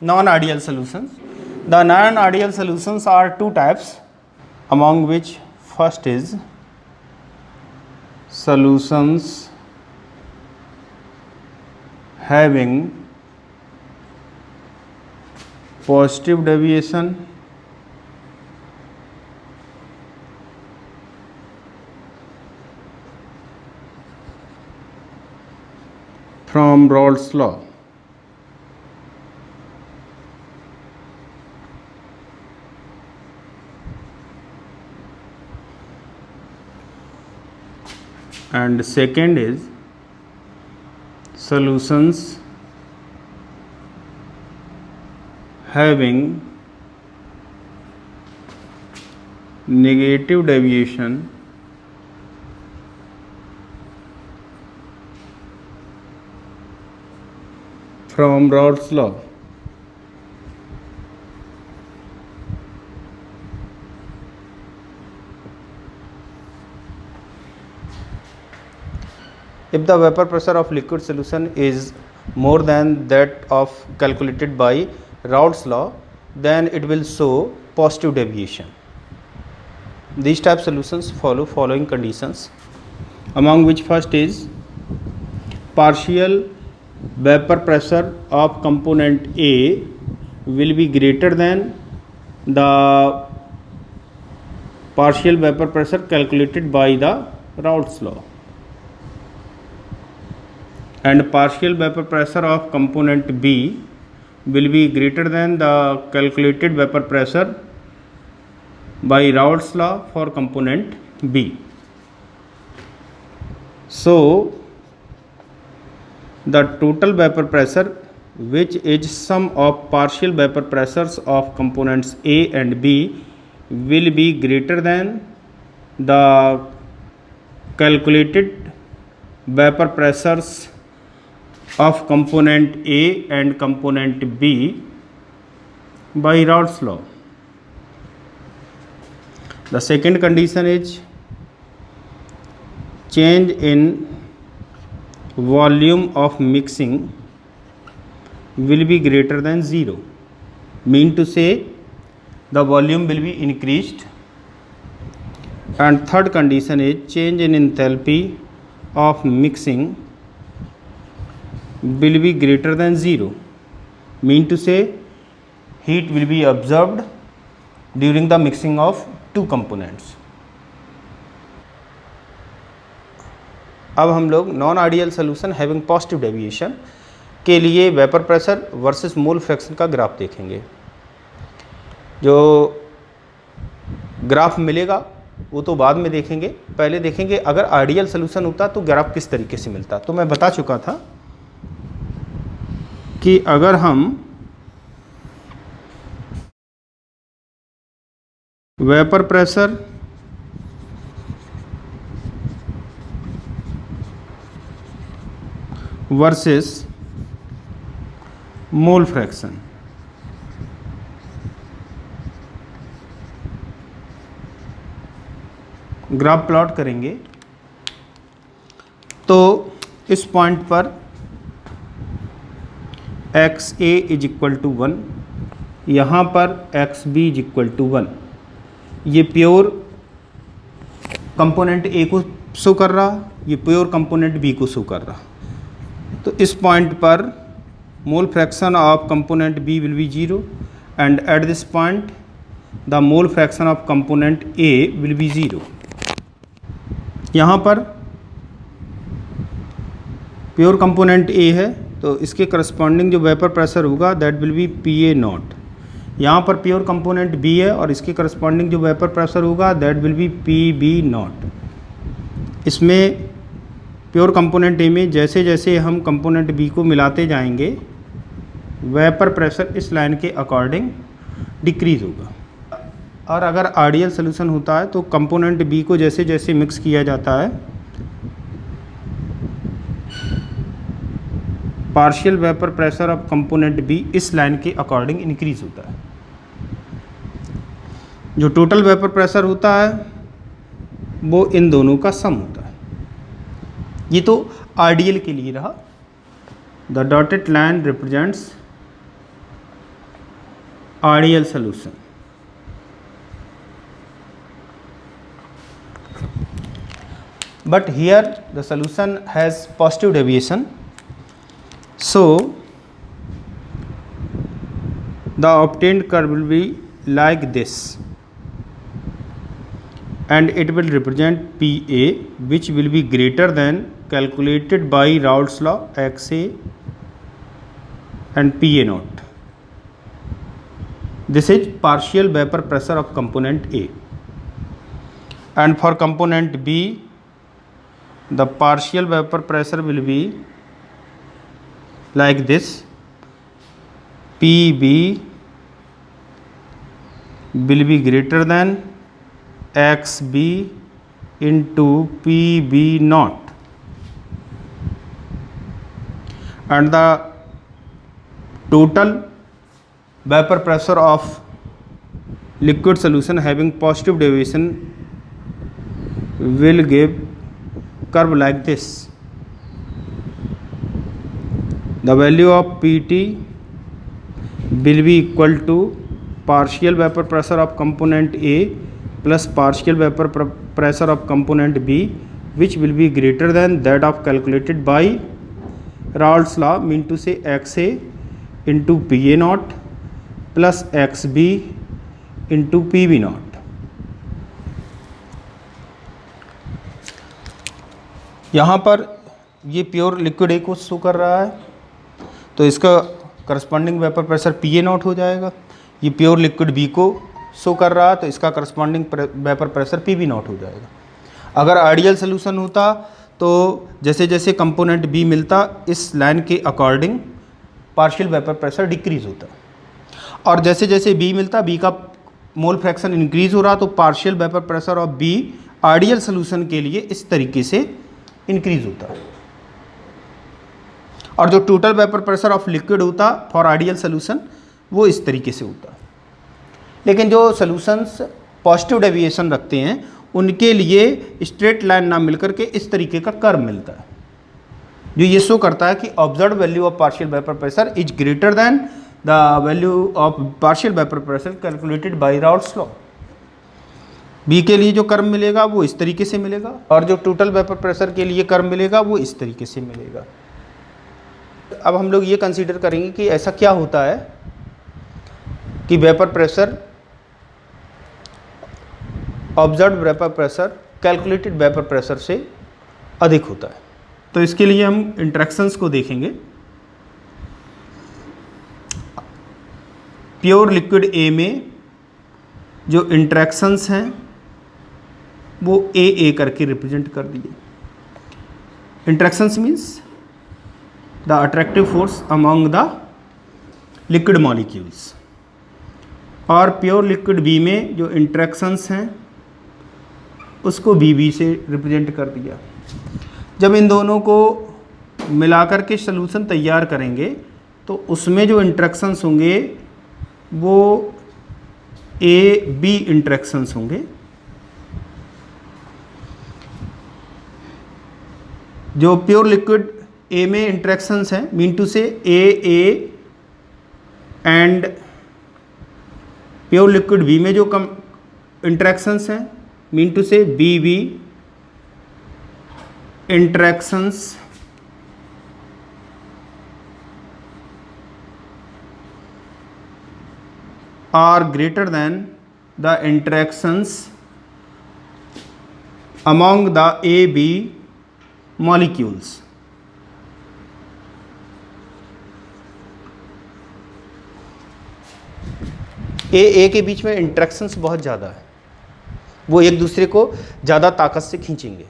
Speaker 1: non ideal solutions. The non ideal solutions are two types, among which first is solutions having positive deviation from Raoult's law, and second is solutions having negative deviation from Raoult's law. If the vapor pressure of liquid solution is more than that of calculated by Raoult's law, then it will show positive deviation. These type solutions follow following conditions, among which first is partial vapor pressure of component A will be greater than the partial vapor pressure calculated by the Raoult's law, and partial vapor pressure of component B will be greater than the calculated vapor pressure by Raoult's law for component B. So the total vapor pressure, which is sum of partial vapor pressures of components A and B, will be greater than the calculated vapor pressures of component A and component B by Raoult's law. The second condition is change in volume of mixing will be greater than 0. Mean to say the volume will be increased. And third condition is change in enthalpy of mixing will be greater than 0. Mean to say heat will be absorbed during the mixing of two components. अब हम लोग non ideal solution having positive deviation के लिए vapour pressure versus mole fraction का graph देखेंगे। जो graph मिलेगा वो तो बाद में देखेंगे, पहले देखेंगे अगर आइडियल सोल्यूशन होता तो ग्राफ किस तरीके से मिलता। तो मैं बता चुका था कि अगर हम vapour pressure versus mole fraction graph plot करेंगे तो इस पॉइंट पर X A is equal to 1, यहाँ पर X B is equal to 1। ये प्योर कंपोनेंट ए को शो कर रहा, ये प्योर कंपोनेंट बी को शो कर रहा। तो इस पॉइंट पर mole fraction of component B will be 0 and at this point the mole fraction of component A will be 0। यहाँ पर प्योर कंपोनेंट ए है तो इसके करस्पॉन्डिंग जो वेपर प्रेशर होगा that will be P A not. यहाँ पर pure component B है और इसके करस्पॉन्डिंग जो वेपर प्रेशर होगा that will be P B naught. इसमें प्योर कंपोनेंट ए में जैसे जैसे हम कंपोनेंट बी को मिलाते जाएंगे वेपर प्रेशर इस लाइन के अकॉर्डिंग डिक्रीज होगा। और अगर आइडियल सोल्यूशन होता है तो कंपोनेंट बी को जैसे जैसे मिक्स किया जाता है partial vapour pressure of component B इस लाइन के अकॉर्डिंग इंक्रीज होता है। जो टोटल वेपर प्रेशर होता है वो इन दोनों का सम होता है। ये तो आइडियल के लिए रहा। The dotted line represents ideal solution. But here the solution has positive deviation, so the obtained curve will be like this and it will represent PA, which will be greater than calculated by Raoult's law XA and PA naught. This is partial vapor pressure of component A, and for component B the partial vapor pressure will be like this. PB will be greater than XB into PB naught, and the total vapor pressure of liquid solution having positive deviation will give curve like this. The value of PT will be equal to partial vapor pressure of component A plus partial vapor pressure of component B, which will be greater than that of calculated by Raoult's law, mean to say XA into PA naught plus XB into PB naught. यहाँ पर ये pure liquid ए को show कर रहा है तो इसका corresponding vapour pressure P A naught हो जाएगा। ये प्योर लिक्विड बी को शो कर रहा है तो इसका corresponding vapour pressure P B naught हो जाएगा। अगर आइडियल सोल्यूशन होता तो जैसे जैसे कंपोनेंट बी मिलता इस लाइन के according partial vapour pressure decrease होता, और जैसे जैसे बी मिलता बी का मोल फ्रैक्शन इंक्रीज हो रहा, तो partial vapour pressure of be ideal solution के लिए इस तरीके से इंक्रीज होता, और जो total vapour pressure of liquid होता फॉर आइडियल सोल्यूशन वो इस तरीके से होता। लेकिन जो सोल्यूशंस पॉजिटिव डेविएशन रखते हैं उनके लिए स्ट्रेट लाइन ना मिलकर के इस तरीके का कर्व मिलता है, जो ये शो करता है कि observe value of partial vapour pressure is greater than the value of partial vapour pressure calculated by Raoult's law. B के लिए जो कर्व मिलेगा वो इस तरीके से मिलेगा, और जो टोटल वेपर प्रेशर के लिए कर्व मिलेगा वो इस तरीके से मिलेगा। अब हम लोग ये कंसीडर करेंगे कि ऐसा क्या होता है कि vapour pressure, observed vapour pressure calculated vapour pressure से अधिक होता है। तो इसके लिए हम इंटरेक्शंस को देखेंगे। प्योर लिक्विड ए में जो इंटरेक्शंस हैं वो ए करके रिप्रेजेंट कर दिए। Interactions means the attractive force among the liquid molecules, और प्योर लिक्विड बी में जो इंटरेक्शंस हैं उसको बी से रिप्रेजेंट कर दिया। जब इन दोनों को मिलाकर के सॉल्यूशन तैयार करेंगे तो उसमें जो इंटरेक्शंस होंगे वो ए बी इंटरेक्शंस होंगे। जो प्योर लिक्विड ए में इंटरेक्शंस हैं mean to say A and pure liquid B में जो कम इंटरेक्शंस हैं mean to say B interactions are greater than the interactions among the AB molecules. A के बीच में इंटरेक्शंस बहुत ज़्यादा है, वो एक दूसरे को ज़्यादा ताकत से खींचेंगे।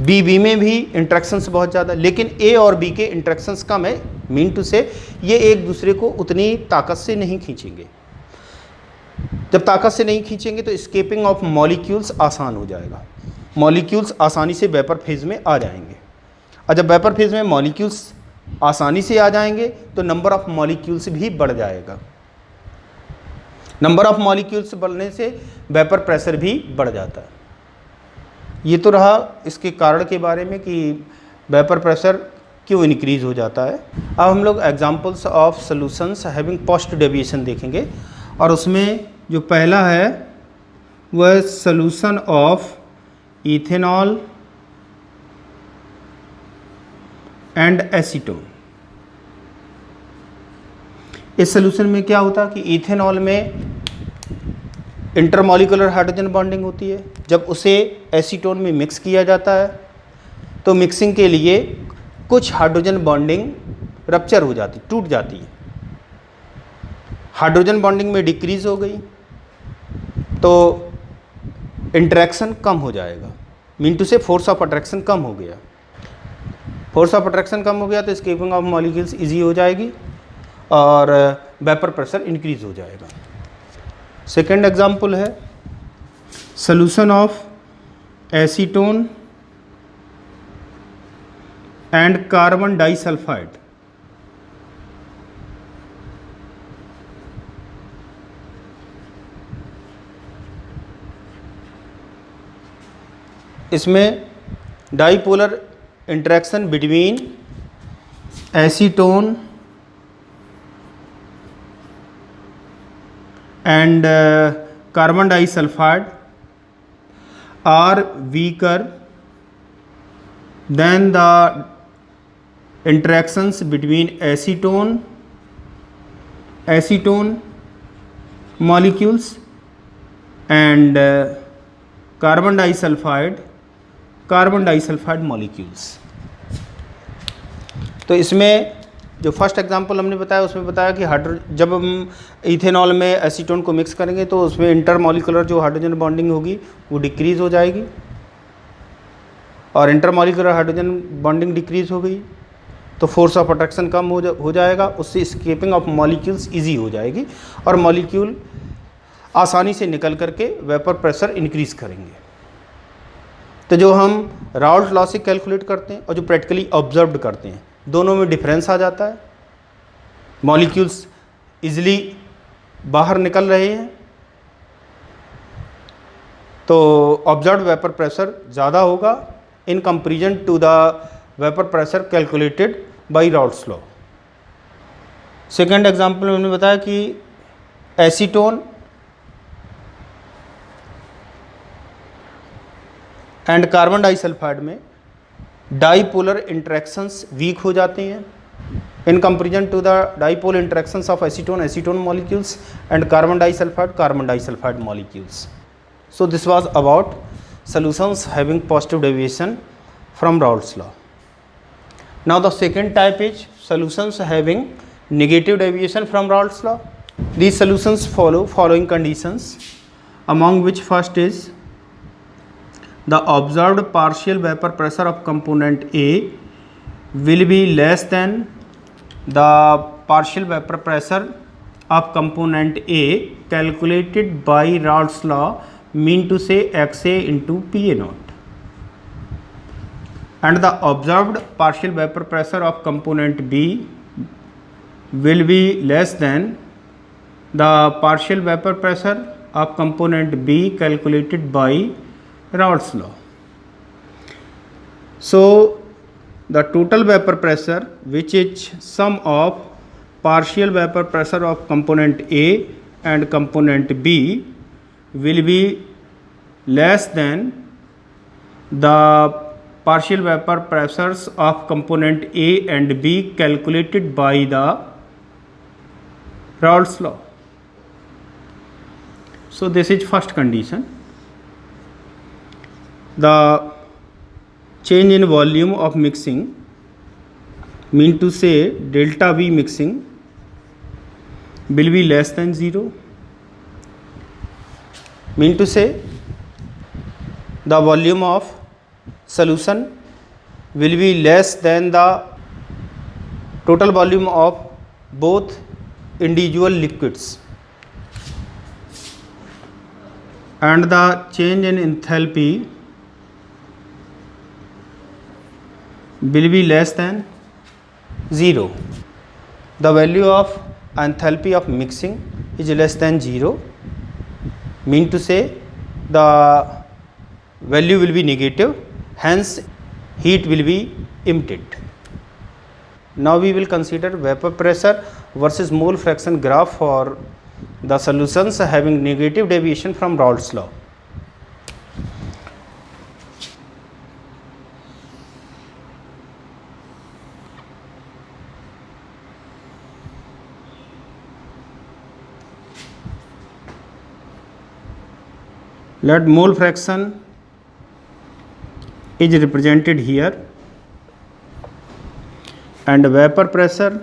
Speaker 1: बी में भी इंटरेक्शंस बहुत ज़्यादा, लेकिन ए और बी के इंटरेक्शंस कम है, मीन टू से ये एक दूसरे को उतनी ताकत से नहीं खींचेंगे। जब ताकत से नहीं खींचेंगे तो स्केपिंग ऑफ मॉलिक्यूल्स आसान हो जाएगा, मॉलिक्यूल्स आसानी से वेपर फेज में आ जाएंगे, और जब वेपर फेज में मॉलिक्यूल्स आसानी से आ जाएंगे तो नंबर ऑफ मॉलिक्यूल्स भी बढ़ जाएगा। नंबर ऑफ मॉलिक्यूल्स बढ़ने से वेपर प्रेशर भी बढ़ जाता है। ये तो रहा इसके कारण के बारे में कि वेपर प्रेशर क्यों इंक्रीज हो जाता है। अब हम लोग examples of solutions having positive deviation देखेंगे, और उसमें जो पहला है वह solution of ethanol and acetone. इस सॉल्यूशन में क्या होता है कि इथेनॉल में इंटरमॉलिक्यूलर हाइड्रोजन बॉन्डिंग होती है, जब उसे एसीटोन में मिक्स किया जाता है तो मिक्सिंग के लिए कुछ हाइड्रोजन बॉन्डिंग रप्चर हो जाती, टूट जाती है। हाइड्रोजन बॉन्डिंग में डिक्रीज हो गई तो इंटरेक्शन कम हो जाएगा, मीन टू से फोर्स ऑफ अट्रैक्शन कम हो गया। फोर्स ऑफ अट्रैक्शन कम हो गया तो स्केपिंग ऑफ मॉलिक्यूल्स इजी हो जाएगी और वेपर प्रेशर इंक्रीज हो जाएगा। सेकेंड एग्जांपल है solution of acetone and carbon disulphide. इसमें dipolar interaction between acetone and carbon disulfide are weaker than the interactions between acetone molecules and carbon disulfide molecules। तो इसमें जो फर्स्ट एग्जांपल हमने बताया उसमें बताया कि जब हम इथेनॉल में एसीटोन को मिक्स करेंगे तो उसमें इंटरमॉलिक्यूलर जो हाइड्रोजन बॉन्डिंग होगी वो डिक्रीज़ हो जाएगी, और इंटरमॉलिक्यूलर हाइड्रोजन बॉन्डिंग डिक्रीज हो गई तो फोर्स ऑफ अट्रैक्शन कम हो जाएगा, उससे स्केपिंग ऑफ मॉलिक्यूल्स इजी हो जाएगी और मॉलिक्यूल आसानी से निकल करके वेपर प्रेशर इंक्रीज करेंगे। तो जो हम राउल्ट लॉ से कैलकुलेट करते हैं और जो प्रैक्टिकली ऑब्जर्व्ड करते हैं, दोनों में डिफरेंस आ जाता है। मॉलिक्यूल्स इजीली बाहर निकल रहे हैं तो ऑब्जर्व्ड वेपर प्रेशर ज़्यादा होगा in comparison to the vapour pressure calculated by Raoult's law. Second example में हमने बताया कि एसीटोन एंड कार्बन डाइसल्फाइड में डाईपोलर इंटरेक्शंस वीक हो जाते हैं in comparison to the dipole interactions of acetone molecules and carbon disulfide molecules. So this was about solutions having positive deviation from Raoult's law. Now the second type is solutions having negative deviation from Raoult's law. These solutions follow following conditions, among which first is the observed partial vapor pressure of component A will be less than the partial vapor pressure of component A calculated by Raoult's law, mean to say XA into PA naught, and the observed partial vapor pressure of component B will be less than the partial vapor pressure of component B calculated by Raoult's law. So the total vapor pressure, which is sum of partial vapor pressure of component A and component B, will be less than the partial vapor pressures of component A and B calculated by the Raoult's law. So this is first condition. The change in volume of mixing, mean to say delta V mixing, will be less than 0. Mean to say the volume of solution will be less than the total volume of both individual liquids, and the change in enthalpy will be less than 0. The value of enthalpy of mixing is less than 0, mean to say the value will be negative, hence heat will be emitted. Now we will consider vapor pressure versus mole fraction graph for the solutions having negative deviation from Raoult's law. Let mole fraction is represented here and vapor pressure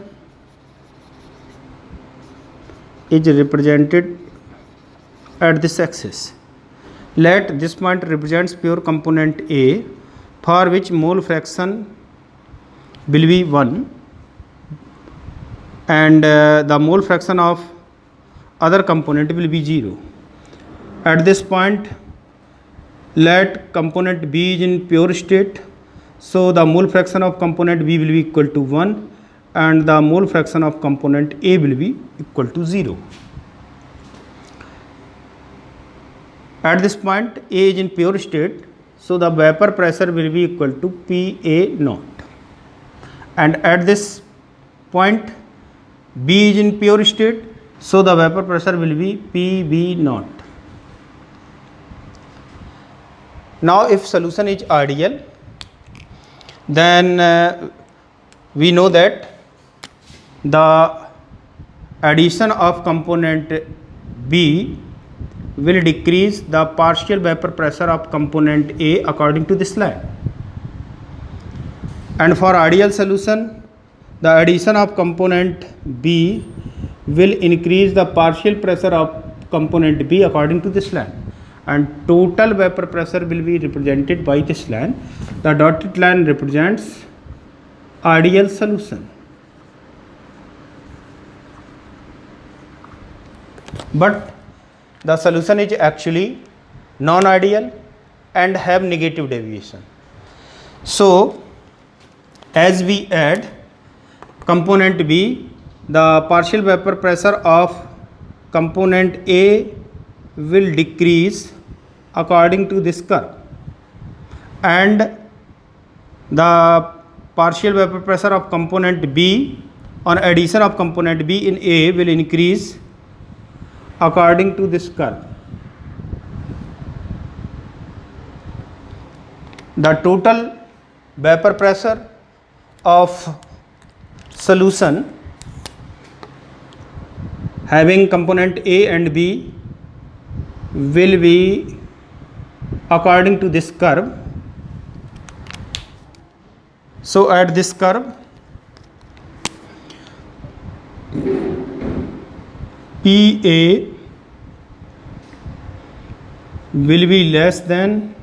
Speaker 1: is represented at this axis. Let this point represents pure component A, for which mole fraction will be 1, and the mole fraction of other component will be 0. At this point, let component B is in pure state, so the mole fraction of component B will be equal to 1 and the mole fraction of component A will be equal to 0. At this point, A is in pure state, so the vapor pressure will be equal to PA naught, and at this point B is in pure state, so the vapor pressure will be PB naught. Now if solution is ideal, then we know that the addition of component B will decrease the partial vapor pressure of component A according to this line, and for ideal solution the addition of component B will increase the partial pressure of component B according to this line, and total vapor pressure will be represented by this line. The dotted line represents ideal solution. But the solution is actually non-ideal and have negative deviation. So as we add component B, the partial vapor pressure of component A will decrease according to this curve, and the partial vapor pressure of component B on addition of component B in A will increase according to this curve. The total vapor pressure of solution having component A and B will be according to this curve. So at this curve, PA will be less than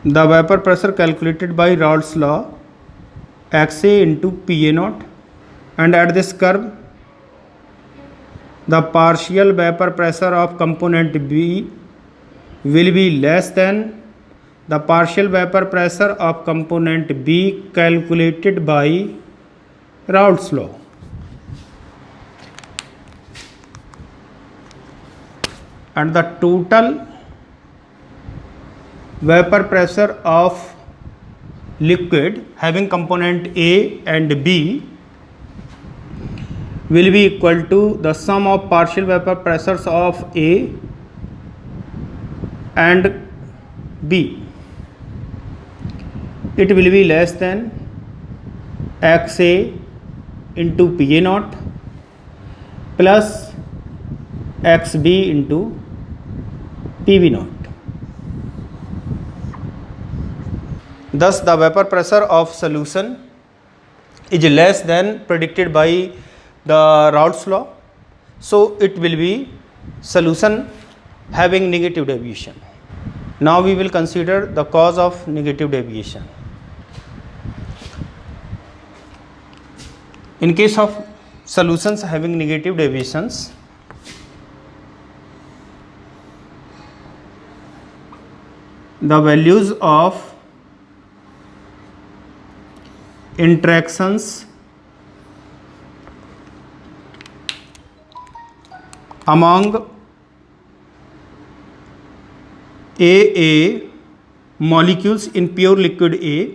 Speaker 1: the vapor pressure calculated by Raoult's law, XA into PA naught, and at this curve the partial vapor pressure of component B will be less than the partial vapor pressure of component B calculated by Raoult's law. And the total vapor pressure of liquid having component A and B will be equal to the sum of partial vapor pressures of A and B. It will be less than XA into PA naught plus XB into PB naught. Thus the vapor pressure of solution is less than predicted by the Raoult's law, so it will be solution having negative deviation. Now we will consider the cause of negative deviation. In case of solutions having negative deviations, the values of interactions among AA molecules in pure liquid A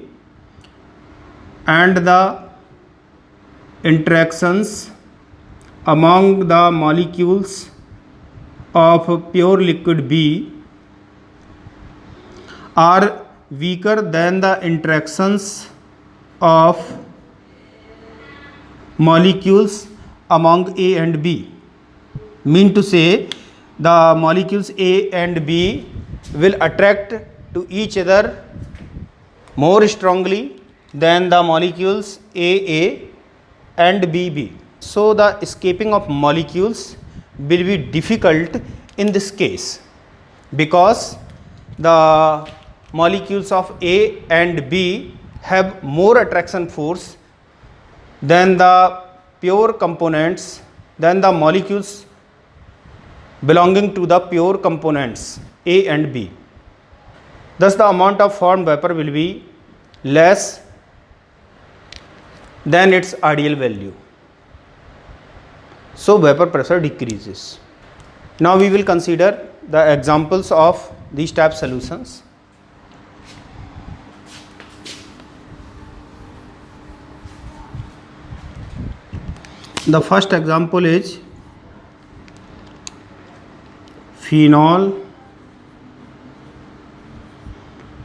Speaker 1: and the interactions among the molecules of pure liquid B are weaker than the interactions of molecules among A and B. Mean to say, the molecules A and B will attract to each other more strongly than the molecules AA and BB. So the escaping of molecules will be difficult in this case, because the molecules of A and B have more attraction force than the pure components, than the molecules belonging to the pure components A and B. Thus the amount of formed vapor will be less than its ideal value. So vapor pressure decreases. Now we will consider the examples of these type solutions. The first example is phenol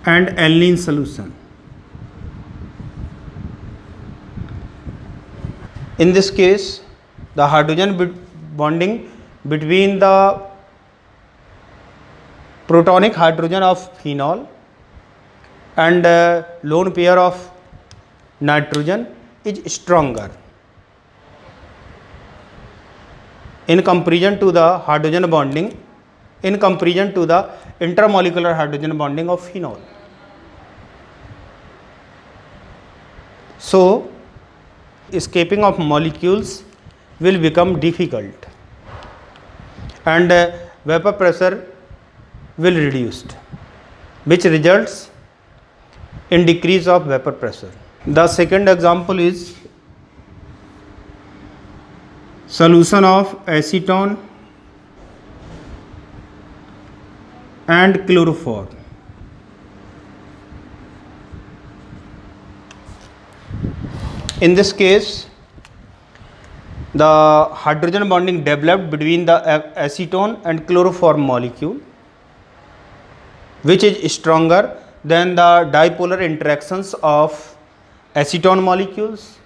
Speaker 1: and aniline solution. In this case, the hydrogen bonding between the protonic hydrogen of phenol and lone pair of nitrogen is stronger. in comparison to the hydrogen bonding, in comparison to the intermolecular hydrogen bonding of phenol. So escaping of molecules will become difficult and vapor pressure will reduced, which results in decrease of vapor pressure. The second example is solution of acetone and chloroform. In this case, the hydrogen bonding developed between the acetone and chloroform molecule, which is stronger than the dipolar interactions of acetone molecules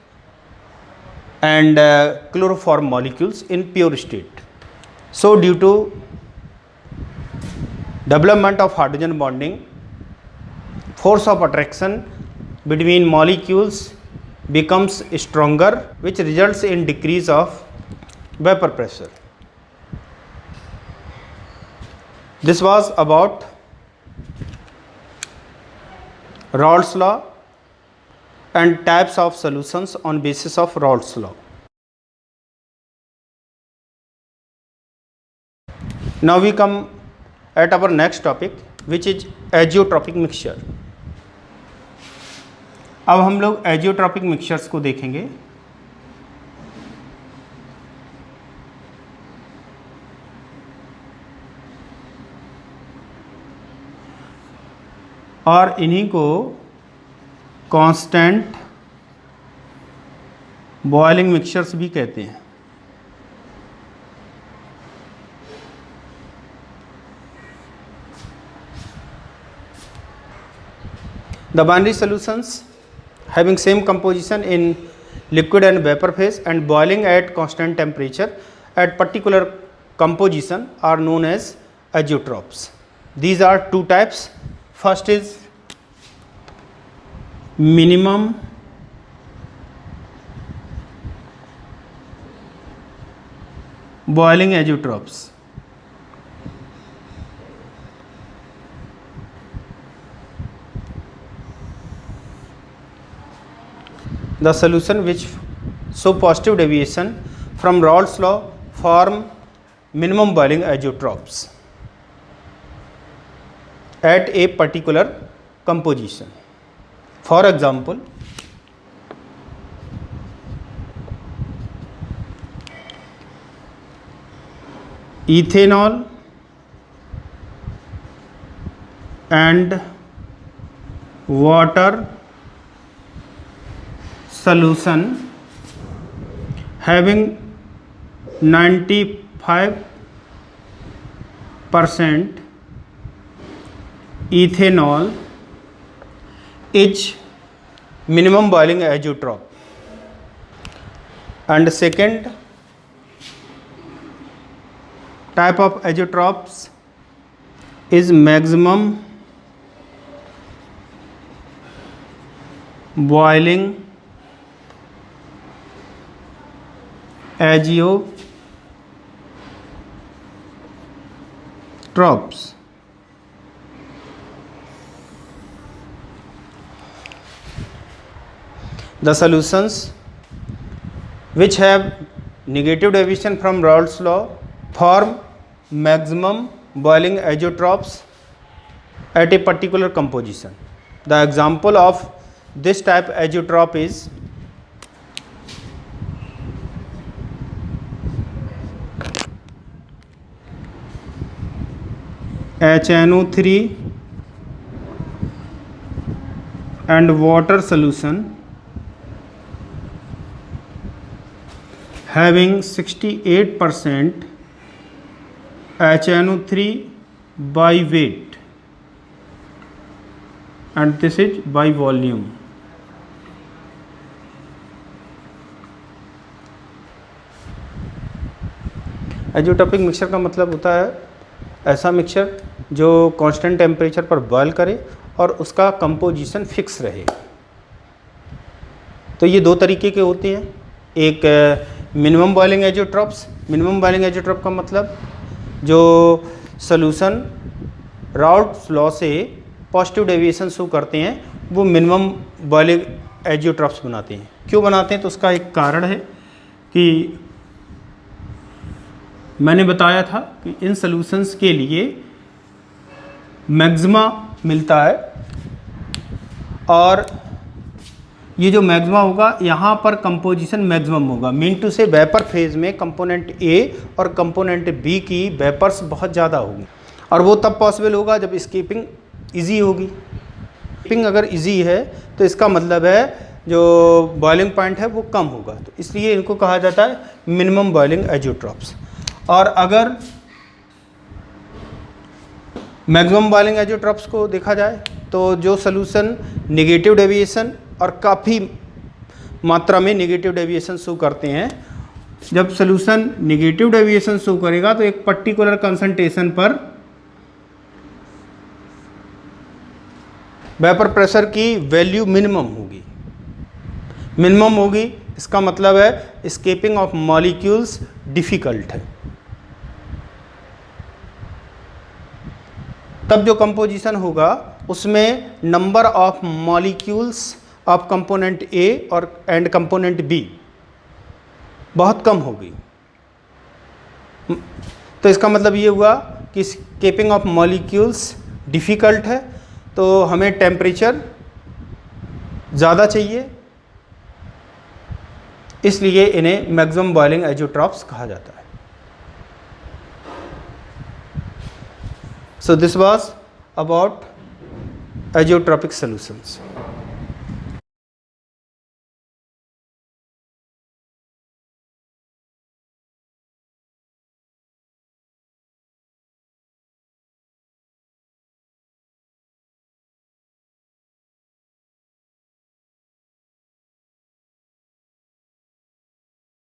Speaker 1: and chloroform molecules in pure state. So due to development of hydrogen bonding, force of attraction between molecules becomes stronger, which results in decrease of vapor pressure. This was about Raoult's law and types of solutions on basis of Raoult's law. Now we come at our next topic, which is azeotropic mixture. अब हम लोग azeotropic mixtures को देखेंगे। और इन्हीं को constant boiling mixtures भी कहते हैं। The binary solutions having same composition in liquid and vapor phase and boiling at constant temperature at particular composition are known as azeotropes. These are two types. First is minimum boiling azeotropes. The solution which show positive deviation from Raoult's law form minimum boiling azeotropes at a particular composition. For example, ethanol and water solution having 95% ethanol is minimum boiling azeotrope. And second type of azeotropes is maximum boiling azeotropes. The solutions which have negative deviation from Raoult's law form maximum boiling azeotropes at a particular composition. The example of this type azeotrope is HNO3 and water solution having 68% HNO3 by weight, and this is by volume. Azeotropic mixture का मतलब होता है ऐसा mixture जो constant temperature पर boil करे और उसका कंपोजिशन फिक्स रहे। तो ये दो तरीके के होते हैं, एक minimum boiling azeotropes minimum boiling azeotrope का मतलब जो सॉल्यूशन राउल्ट लॉ से पॉजिटिव डेविएशन शो करते हैं वो मिनिमम बॉइलिंग एजियोट्रॉप्स बनाते हैं। क्यों बनाते हैं? तो उसका एक कारण है कि मैंने बताया था कि इन सॉल्यूशंस के लिए मैक्सिमा मिलता है, और ये जो मैक्सिमा होगा यहाँ पर कंपोजिशन मैक्सिमम होगा। मीन टू से वेपर फेज में कंपोनेंट ए और कंपोनेंट बी की वेपर्स बहुत ज़्यादा होगी, और वो तब पॉसिबल होगा जब स्केपिंग इजी होगी। स्केपिंग अगर इजी है तो इसका मतलब है जो बॉइलिंग पॉइंट है वो कम होगा, तो इसलिए इनको कहा जाता है मिनिमम बॉइलिंग एजियोट्रॉप्स। और अगर मैक्सिमम बॉइलिंग एजियोट्रॉप्स को देखा जाए तो जो सॉल्यूशन नेगेटिव डेविएशन और काफ़ी मात्रा में नेगेटिव डेविएशन शो करते हैं, जब सॉल्यूशन नेगेटिव डेविएशन शो करेगा तो एक पर्टिकुलर कंसंट्रेशन पर वेपर प्रेशर की वैल्यू मिनिमम होगी। इसका मतलब है एस्केपिंग ऑफ मॉलिक्यूल्स डिफ़िकल्ट है। तब जो कंपोजिशन होगा उसमें number of molecules of component ए और एंड कंपोनेंट बी बहुत कम होगी। तो इसका मतलब ये हुआ कि एस्केपिंग ऑफ मॉलिक्यूल्स डिफ़िकल्ट है, तो हमें टेम्परेचर ज़्यादा चाहिए, इसलिए इन्हें मैक्सिमम बॉइलिंग एजियोट्रॉप्स कहा जाता है। So this was about agiotropic solutions.